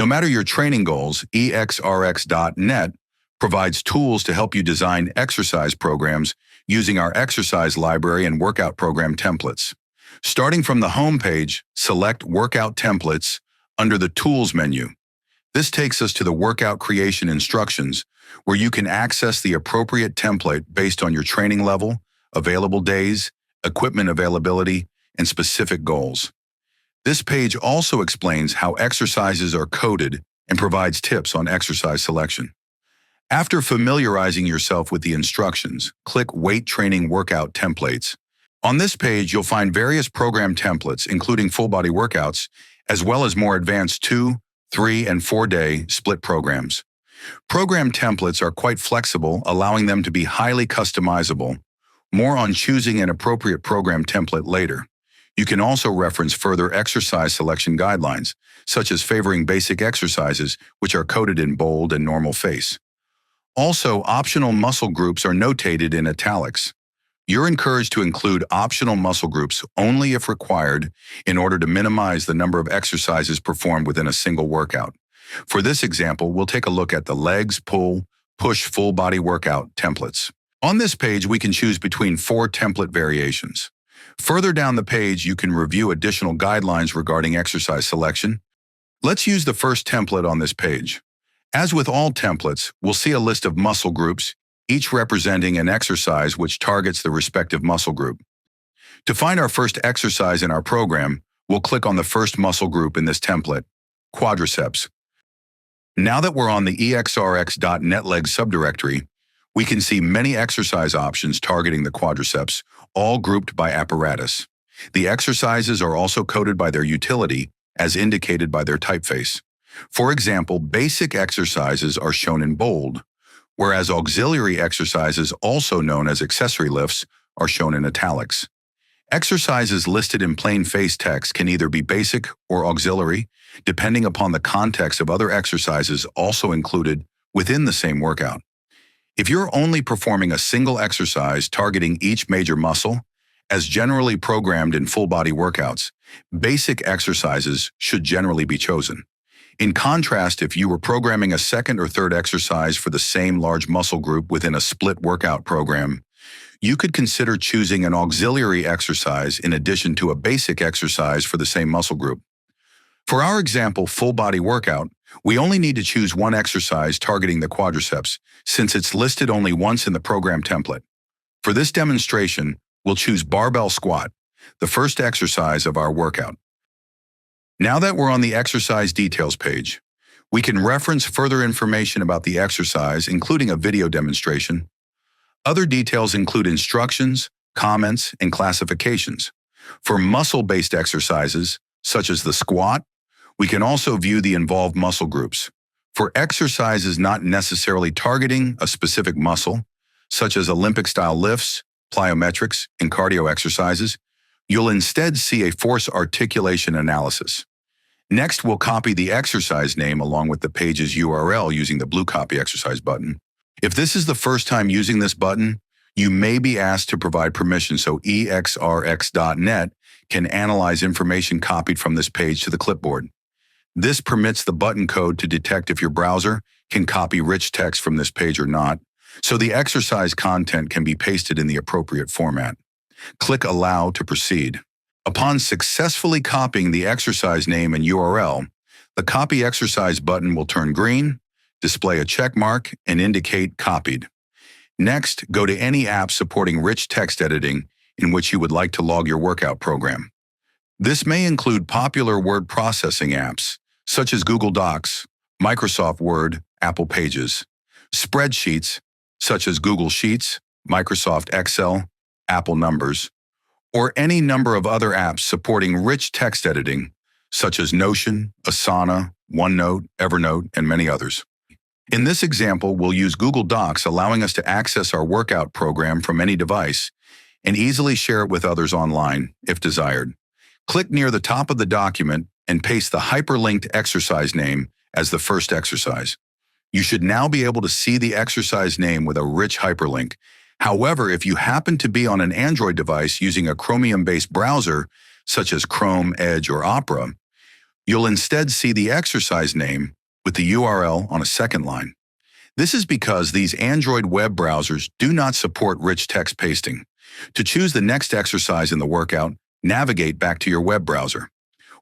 No matter your training goals, exrx.net provides tools to help you design exercise programs using our exercise library and workout program templates. Starting from the home page, select Workout Templates under the Tools menu. This takes us to the workout creation instructions, where you can access the appropriate template based on your training level, available days, equipment availability, and specific goals. This page also explains how exercises are coded and provides tips on exercise selection. After familiarizing yourself with the instructions, click Weight Training Workout Templates. On this page, you'll find various program templates, including full-body workouts, as well as more advanced 2, 3, and 4-day split programs. Program templates are quite flexible, allowing them to be highly customizable. More on choosing an appropriate program template later. You can also reference further exercise selection guidelines, such as favoring basic exercises, which are coded in bold and normal face. Also, optional muscle groups are notated in italics. You're encouraged to include optional muscle groups only if required in order to minimize the number of exercises performed within a single workout. For this example, we'll take a look at the legs, pull, push full body workout templates. On this page, we can choose between 4 template variations. Further down the page, you can review additional guidelines regarding exercise selection. Let's use the first template on this page. As with all templates, we'll see a list of muscle groups, each representing an exercise which targets the respective muscle group. To find our first exercise in our program, we'll click on the first muscle group in this template, quadriceps. Now that we're on the exrx.net legs subdirectory, we can see many exercise options targeting the quadriceps, all grouped by apparatus. The exercises are also coded by their utility, as indicated by their typeface. For example, basic exercises are shown in bold, whereas auxiliary exercises, also known as accessory lifts, are shown in italics. Exercises listed in plain face text can either be basic or auxiliary, depending upon the context of other exercises also included within the same workout. If you're only performing a single exercise targeting each major muscle, as generally programmed in full-body workouts, basic exercises should generally be chosen. In contrast, if you were programming a second or third exercise for the same large muscle group within a split workout program, you could consider choosing an auxiliary exercise in addition to a basic exercise for the same muscle group. For our example, full-body workout, we only need to choose one exercise targeting the quadriceps, since it's listed only once in the program template. For this demonstration, we'll choose barbell squat, the first exercise of our workout. Now that we're on the exercise details page, we can reference further information about the exercise, including a video demonstration. Other details include instructions, comments, and classifications. For muscle-based exercises, such as the squat, we can also view the involved muscle groups. For exercises not necessarily targeting a specific muscle, such as Olympic-style lifts, plyometrics, and cardio exercises, you'll instead see a force articulation analysis. Next, we'll copy the exercise name along with the page's URL using the blue Copy Exercise button. If this is the first time using this button, you may be asked to provide permission so exrx.net can analyze information copied from this page to the clipboard. This permits the button code to detect if your browser can copy rich text from this page or not, so the exercise content can be pasted in the appropriate format. Click Allow to proceed. Upon successfully copying the exercise name and URL, the Copy Exercise button will turn green, display a check mark, and indicate Copied. Next, go to any app supporting rich text editing in which you would like to log your workout program. This may include popular word processing apps, such as Google Docs, Microsoft Word, Apple Pages, spreadsheets, such as Google Sheets, Microsoft Excel, Apple Numbers, or any number of other apps supporting rich text editing, such as Notion, Asana, OneNote, Evernote, and many others. In this example, we'll use Google Docs, allowing us to access our workout program from any device and easily share it with others online, if desired. Click near the top of the document and paste the hyperlinked exercise name as the first exercise. You should now be able to see the exercise name with a rich hyperlink. However, if you happen to be on an Android device using a Chromium-based browser, such as Chrome, Edge, or Opera, You'll instead see the exercise name with the URL on a second line. This is because these Android web browsers do not support rich text pasting. To choose the next exercise in the workout, navigate back to your web browser.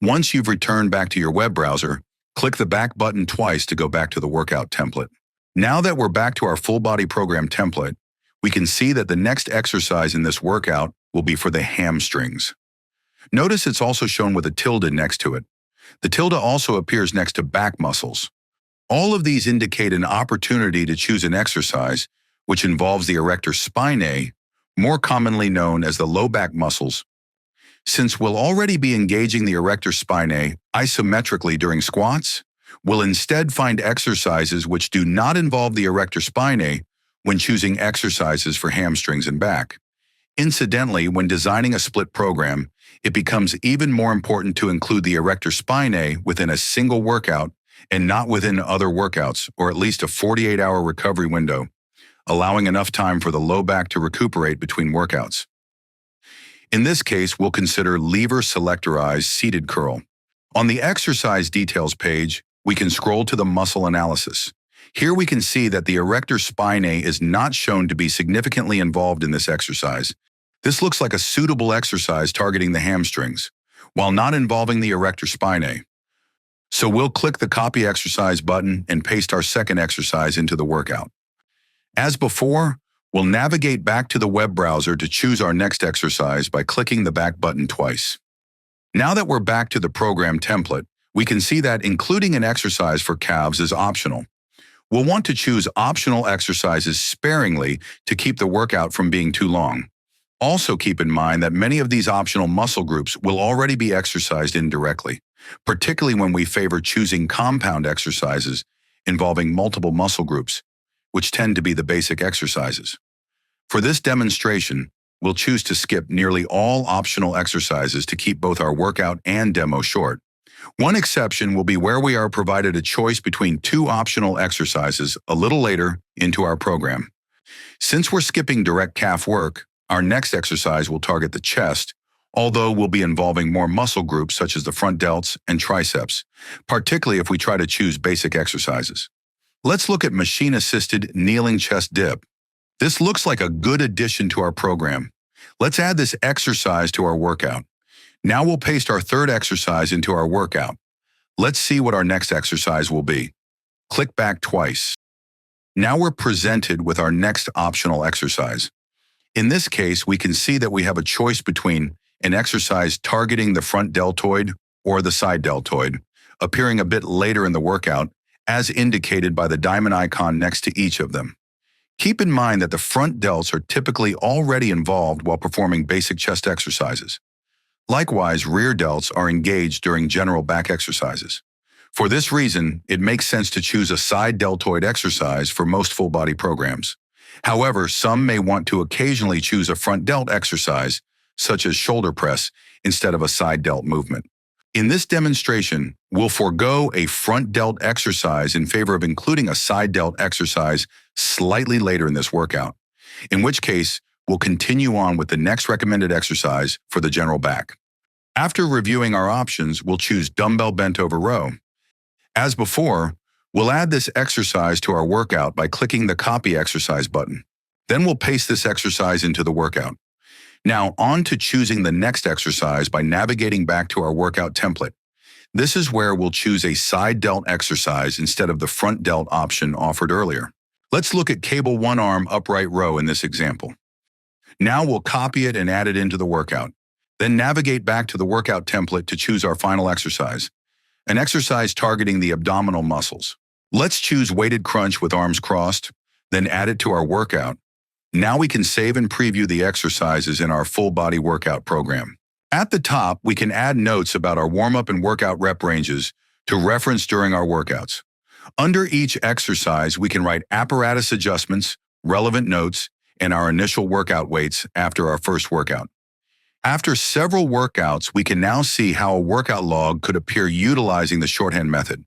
Once you've returned back to your web browser, click the back button twice to go back to the workout template. Now that we're back to our full body program template, we can see that the next exercise in this workout will be for the hamstrings. Notice it's also shown with a tilde next to it. The tilde also appears next to back muscles. All of these indicate an opportunity to choose an exercise which involves the erector spinae, more commonly known as the low back muscles. Since we'll already be engaging the erector spinae isometrically during squats, we'll instead find exercises which do not involve the erector spinae when choosing exercises for hamstrings and back. Incidentally, when designing a split program, it becomes even more important to include the erector spinae within a single workout and not within other workouts, or at least a 48-hour recovery window, allowing enough time for the low back to recuperate between workouts. In this case, we'll consider lever selectorized seated curl. On the exercise details page, we can scroll to the muscle analysis. Here we can see that the erector spinae is not shown to be significantly involved in this exercise. This looks like a suitable exercise targeting the hamstrings, while not involving the erector spinae. So we'll click the Copy Exercise button and paste our second exercise into the workout. As before, we'll navigate back to the web browser to choose our next exercise by clicking the back button twice. Now that we're back to the program template, we can see that including an exercise for calves is optional. We'll want to choose optional exercises sparingly to keep the workout from being too long. Also keep in mind that many of these optional muscle groups will already be exercised indirectly, particularly when we favor choosing compound exercises involving multiple muscle groups, which tend to be the basic exercises. For this demonstration, we'll choose to skip nearly all optional exercises to keep both our workout and demo short. One exception will be where we are provided a choice between two optional exercises a little later into our program. Since we're skipping direct calf work, our next exercise will target the chest, although we'll be involving more muscle groups such as the front delts and triceps, particularly if we try to choose basic exercises. Let's look at machine-assisted kneeling chest dip. This looks like a good addition to our program. Let's add this exercise to our workout. Now we'll paste our third exercise into our workout. Let's see what our next exercise will be. Click back twice. Now we're presented with our next optional exercise. In this case, we can see that we have a choice between an exercise targeting the front deltoid or the side deltoid, appearing a bit later in the workout, as indicated by the diamond icon next to each of them. Keep in mind that the front delts are typically already involved while performing basic chest exercises. Likewise, rear delts are engaged during general back exercises. For this reason, it makes sense to choose a side deltoid exercise for most full-body programs. However, some may want to occasionally choose a front delt exercise, such as shoulder press, instead of a side delt movement. In this demonstration, we'll forego a front delt exercise in favor of including a side delt exercise slightly later in this workout, in which case, we'll continue on with the next recommended exercise for the general back. After reviewing our options, we'll choose dumbbell bent over row. As before, we'll add this exercise to our workout by clicking the Copy Exercise button. Then we'll paste this exercise into the workout. Now on to choosing the next exercise by navigating back to our workout template. This is where we'll choose a side delt exercise instead of the front delt option offered earlier. Let's look at cable one-arm upright row in this example. Now we'll copy it and add it into the workout. Then navigate back to the workout template to choose our final exercise, an exercise targeting the abdominal muscles. Let's choose weighted crunch with arms crossed, then add it to our workout. Now we can save and preview the exercises in our full body workout program. At the top, we can add notes about our warm-up and workout rep ranges to reference during our workouts. Under each exercise, we can write apparatus adjustments, relevant notes, and our initial workout weights after our first workout. After several workouts, we can now see how a workout log could appear utilizing the shorthand method.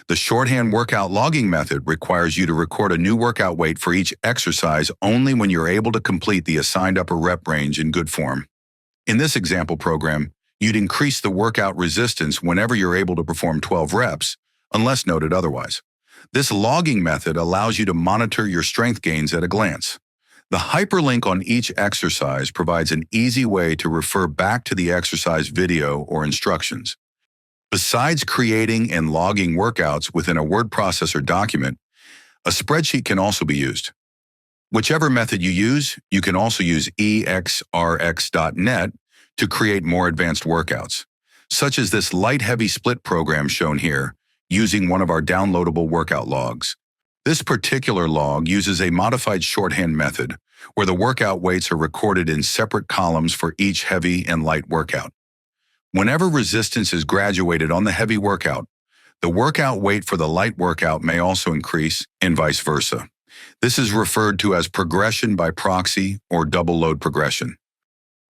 The shorthand workout logging method requires you to record a new workout weight for each exercise only when you're able to complete the assigned upper rep range in good form. In this example program, You'd increase the workout resistance whenever you're able to perform 12 reps, unless noted otherwise. This logging method allows you to monitor your strength gains at a glance. The hyperlink on each exercise provides an easy way to refer back to the exercise video or instructions. Besides creating and logging workouts within a word processor document, a spreadsheet can also be used. Whichever method you use, you can also use exrx.net to create more advanced workouts, such as this light-heavy split program shown here, using one of our downloadable workout logs. This particular log uses a modified shorthand method, where the workout weights are recorded in separate columns for each heavy and light workout. Whenever resistance is graduated on the heavy workout, the workout weight for the light workout may also increase, and vice versa. This is referred to as progression by proxy or double load progression.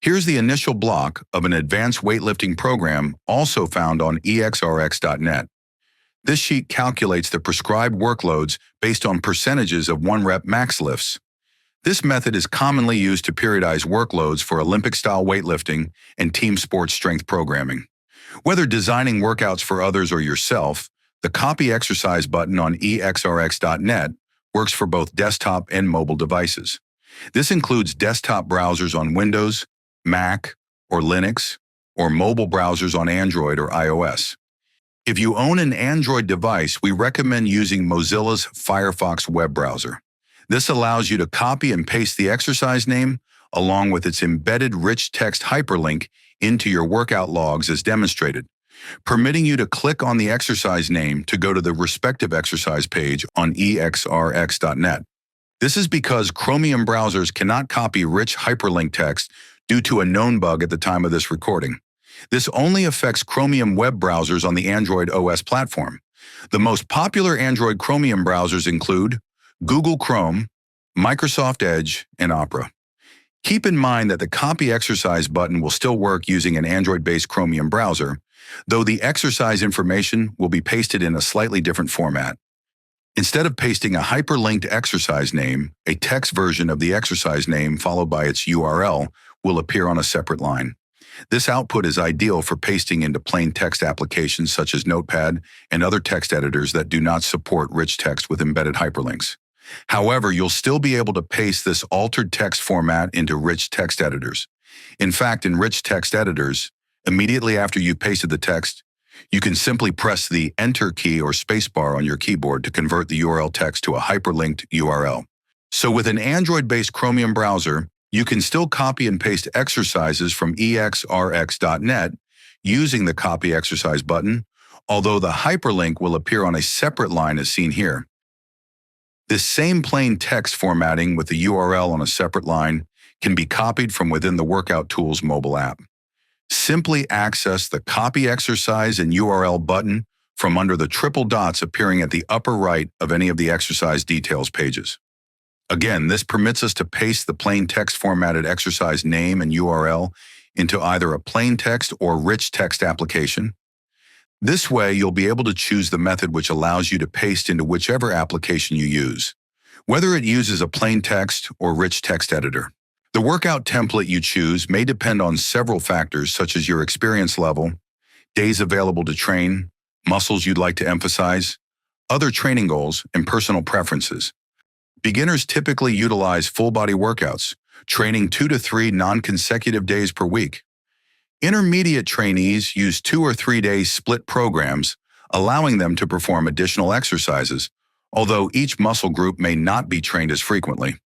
Here's the initial block of an advanced weightlifting program also found on exrx.net. This sheet calculates the prescribed workloads based on percentages of 1-rep max lifts. This method is commonly used to periodize workloads for Olympic-style weightlifting and team sports strength programming. Whether designing workouts for others or yourself, the Copy Exercise button on exrx.net works for both desktop and mobile devices. This includes desktop browsers on Windows, Mac, or Linux, or mobile browsers on Android or iOS. If you own an Android device, we recommend using Mozilla's Firefox web browser. This allows you to copy and paste the exercise name, along with its embedded rich text hyperlink, into your workout logs as demonstrated, permitting you to click on the exercise name to go to the respective exercise page on exrx.net. This is because Chromium browsers cannot copy rich hyperlink text due to a known bug at the time of this recording. This only affects Chromium web browsers on the Android OS platform. The most popular Android Chromium browsers include Google Chrome, Microsoft Edge, and Opera. Keep in mind that the Copy Exercise button will still work using an Android-based Chromium browser, though the exercise information will be pasted in a slightly different format. Instead of pasting a hyperlinked exercise name, a text version of the exercise name followed by its URL will appear on a separate line. This output is ideal for pasting into plain text applications such as Notepad and other text editors that do not support rich text with embedded hyperlinks. However, you'll still be able to paste this altered text format into rich text editors. In fact, in rich text editors, immediately after you pasted the text, you can simply press the Enter key or spacebar on your keyboard to convert the URL text to a hyperlinked URL. So with an Android-based Chromium browser, you can still copy and paste exercises from exrx.net using the Copy Exercise button, although the hyperlink will appear on a separate line as seen here. This same plain text formatting with the URL on a separate line can be copied from within the Workout Tools mobile app. Simply access the Copy Exercise and URL button from under the triple dots appearing at the upper right of any of the exercise details pages. Again, this permits us to paste the plain text formatted exercise name and URL into either a plain text or rich text application. This way, you'll be able to choose the method which allows you to paste into whichever application you use, whether it uses a plain text or rich text editor. The workout template you choose may depend on several factors such as your experience level, days available to train, muscles you'd like to emphasize, other training goals, and personal preferences. Beginners typically utilize full-body workouts, training 2 to 3 non-consecutive days per week. Intermediate trainees use 2 or 3 day split programs, allowing them to perform additional exercises, although each muscle group may not be trained as frequently.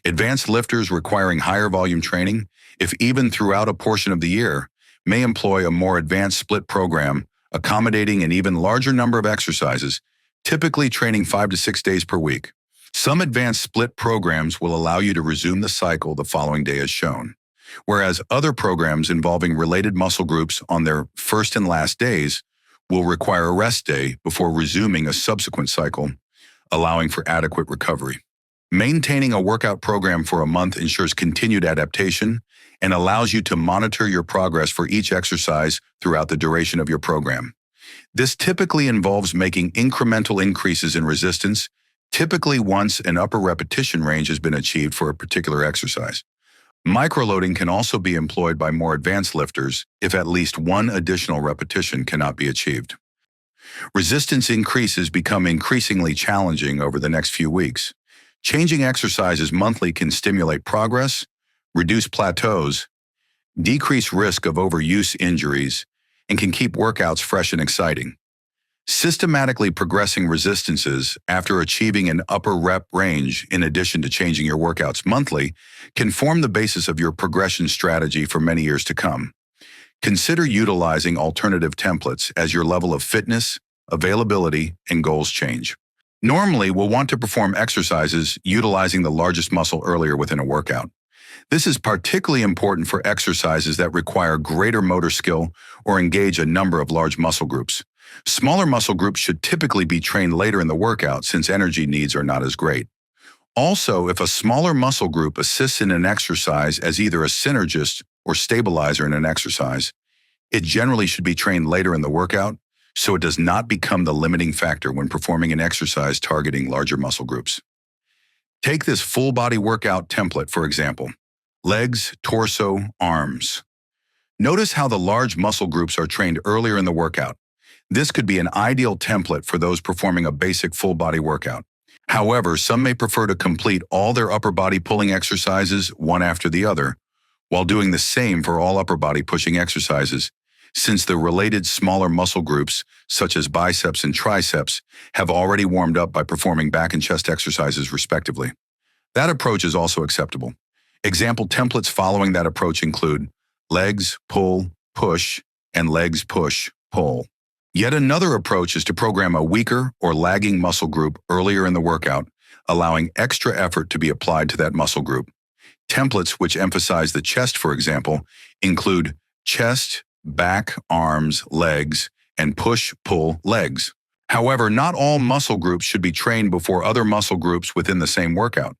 Advanced lifters requiring higher volume training, if even throughout a portion of the year, may employ a more advanced split program, accommodating an even larger number of exercises, typically training 5 to 6 days per week. Some advanced split programs will allow you to resume the cycle the following day as shown, whereas other programs involving related muscle groups on their first and last days will require a rest day before resuming a subsequent cycle, allowing for adequate recovery. Maintaining a workout program for a month ensures continued adaptation and allows you to monitor your progress for each exercise throughout the duration of your program. This typically involves making incremental increases in resistance, typically once an upper repetition range has been achieved for a particular exercise. Microloading can also be employed by more advanced lifters if at least one additional repetition cannot be achieved. Resistance increases become increasingly challenging over the next few weeks. Changing exercises monthly can stimulate progress, reduce plateaus, decrease risk of overuse injuries, and can keep workouts fresh and exciting. Systematically progressing resistances after achieving an upper rep range in addition to changing your workouts monthly can form the basis of your progression strategy for many years to come. Consider utilizing alternative templates as your level of fitness, availability, and goals change. Normally, we'll want to perform exercises utilizing the largest muscle earlier within a workout. This is particularly important for exercises that require greater motor skill or engage a number of large muscle groups. Smaller muscle groups should typically be trained later in the workout since energy needs are not as great. Also, if a smaller muscle group assists in an exercise as either a synergist or stabilizer in an exercise, it generally should be trained later in the workout so it does not become the limiting factor when performing an exercise targeting larger muscle groups. Take this full body workout template, for example: legs, torso, arms. Notice how the large muscle groups are trained earlier in the workout. This could be an ideal template for those performing a basic full body workout. However, some may prefer to complete all their upper body pulling exercises one after the other, while doing the same for all upper body pushing exercises, since the related smaller muscle groups, such as biceps and triceps, have already warmed up by performing back and chest exercises respectively. That approach is also acceptable. Example templates following that approach include legs, pull, push, and legs, push, pull. Yet another approach is to program a weaker or lagging muscle group earlier in the workout, allowing extra effort to be applied to that muscle group. Templates which emphasize the chest, for example, include chest, back, arms, legs, and push-pull legs. However, not all muscle groups should be trained before other muscle groups within the same workout.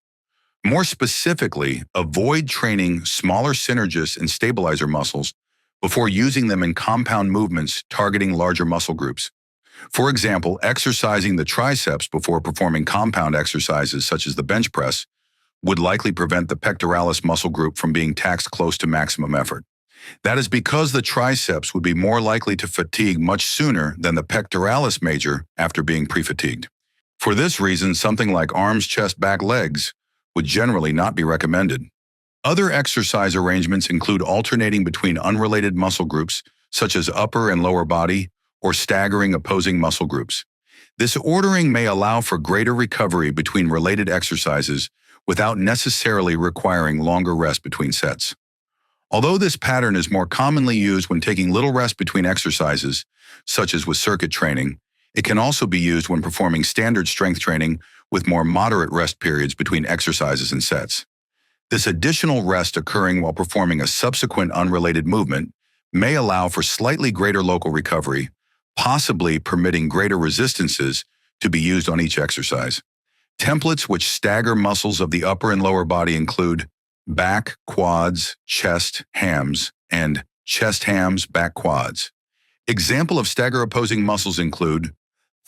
More specifically, avoid training smaller synergist and stabilizer muscles before using them in compound movements targeting larger muscle groups. For example, exercising the triceps before performing compound exercises such as the bench press would likely prevent the pectoralis muscle group from being taxed close to maximum effort. That is because the triceps would be more likely to fatigue much sooner than the pectoralis major after being pre-fatigued. For this reason, something like arms, chest, back, legs would generally not be recommended. Other exercise arrangements include alternating between unrelated muscle groups, such as upper and lower body, or staggering opposing muscle groups. This ordering may allow for greater recovery between related exercises without necessarily requiring longer rest between sets. Although this pattern is more commonly used when taking little rest between exercises, such as with circuit training, it can also be used when performing standard strength training with more moderate rest periods between exercises and sets. This additional rest occurring while performing a subsequent unrelated movement may allow for slightly greater local recovery, possibly permitting greater resistances to be used on each exercise. Templates which stagger muscles of the upper and lower body include back, quads, chest, hams, and chest, hams, back, quads. Example of stagger opposing muscles include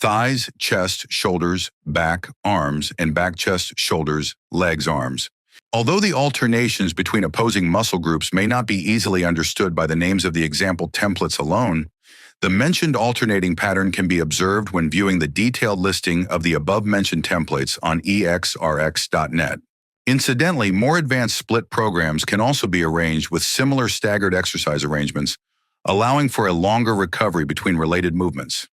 thighs, chest, shoulders, back, arms, and back, chest, shoulders, legs, arms. Although the alternations between opposing muscle groups may not be easily understood by the names of the example templates alone, the mentioned alternating pattern can be observed when viewing the detailed listing of the above-mentioned templates on exrx.net. Incidentally, more advanced split programs can also be arranged with similar staggered exercise arrangements, allowing for a longer recovery between related movements.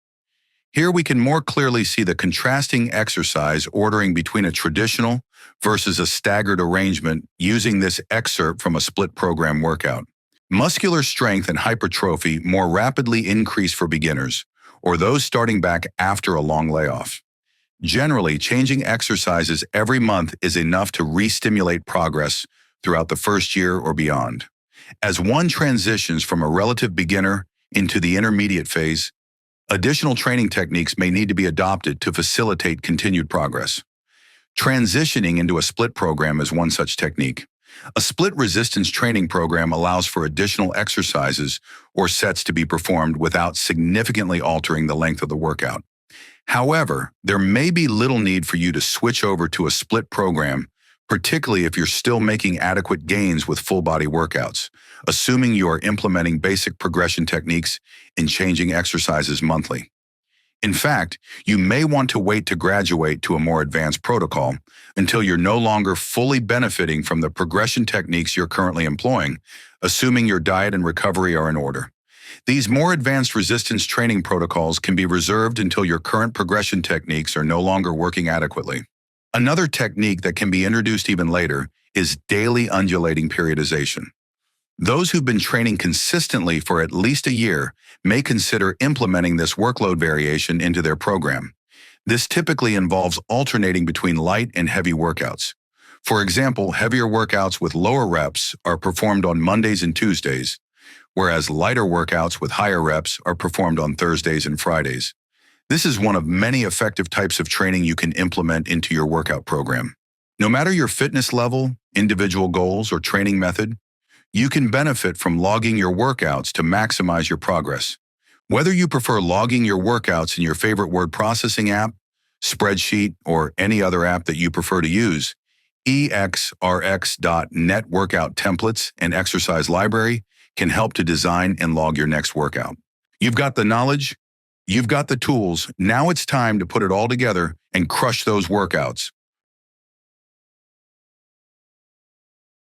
Here we can more clearly see the contrasting exercise ordering between a traditional versus a staggered arrangement using this excerpt from a split program workout. Muscular strength and hypertrophy more rapidly increase for beginners, or those starting back after a long layoff. Generally, changing exercises every month is enough to re-stimulate progress throughout the first year or beyond. As one transitions from a relative beginner into the intermediate phase, additional training techniques may need to be adopted to facilitate continued progress. Transitioning into a split program is one such technique. A split resistance training program allows for additional exercises or sets to be performed without significantly altering the length of the workout. However, there may be little need for you to switch over to a split program, particularly if you're still making adequate gains with full-body workouts, assuming you are implementing basic progression techniques and changing exercises monthly. In fact, you may want to wait to graduate to a more advanced protocol until you're no longer fully benefiting from the progression techniques you're currently employing, assuming your diet and recovery are in order. These more advanced resistance training protocols can be reserved until your current progression techniques are no longer working adequately. Another technique that can be introduced even later is daily undulating periodization. Those who've been training consistently for at least a year may consider implementing this workload variation into their program. This typically involves alternating between light and heavy workouts. For example, heavier workouts with lower reps are performed on Mondays and Tuesdays, whereas lighter workouts with higher reps are performed on Thursdays and Fridays. This is one of many effective types of training you can implement into your workout program. No matter your fitness level, individual goals, or training method, you can benefit from logging your workouts to maximize your progress. Whether you prefer logging your workouts in your favorite word processing app, spreadsheet, or any other app that you prefer to use, exrx.net workout templates and exercise library can help to design and log your next workout. You've got the knowledge, you've got the tools. Now it's time to put it all together and crush those workouts.